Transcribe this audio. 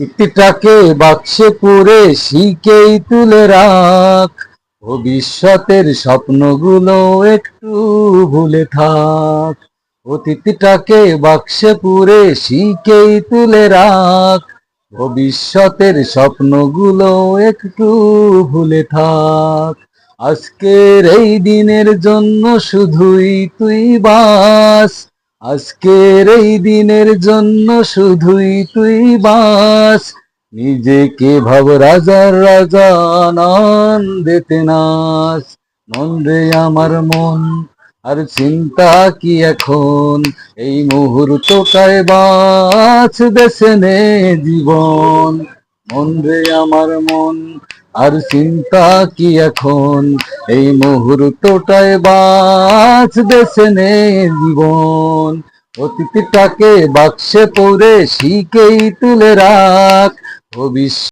অতীতটাকে বাক্সে পুরে শিখেই তুলে রাখ, ভবিষ্যতের স্বপ্নগুলো একটু ভুলে থাক। অতীতটাকে বাক্সে পুরে শিখেই তুলে রাখ, ভবিষ্যতের স্বপ্নগুলো একটু ভুলে থাক। আজকের এই দিনের জন্য শুধুই তুই বাস, আজকের এই দিনের জন্য শুধুই তুই বাস। নিজেকে ভাব রাজার রাজা, আনন্দেতে নাচ। মন রে আমার মন, আর চিন্তা কি এখন, এই মুহূর্তটায় বাঁচ, বেছে নে জীবন। মন রে আমার মন, আর চিন্তা কি এখন, এই মুহূর্তটায় বাঁচ, বেছে নে জীবন। অতীতটাকে বাক্সে পড়ে শিখেই তুলে রাখ, ভবিষ্যৎ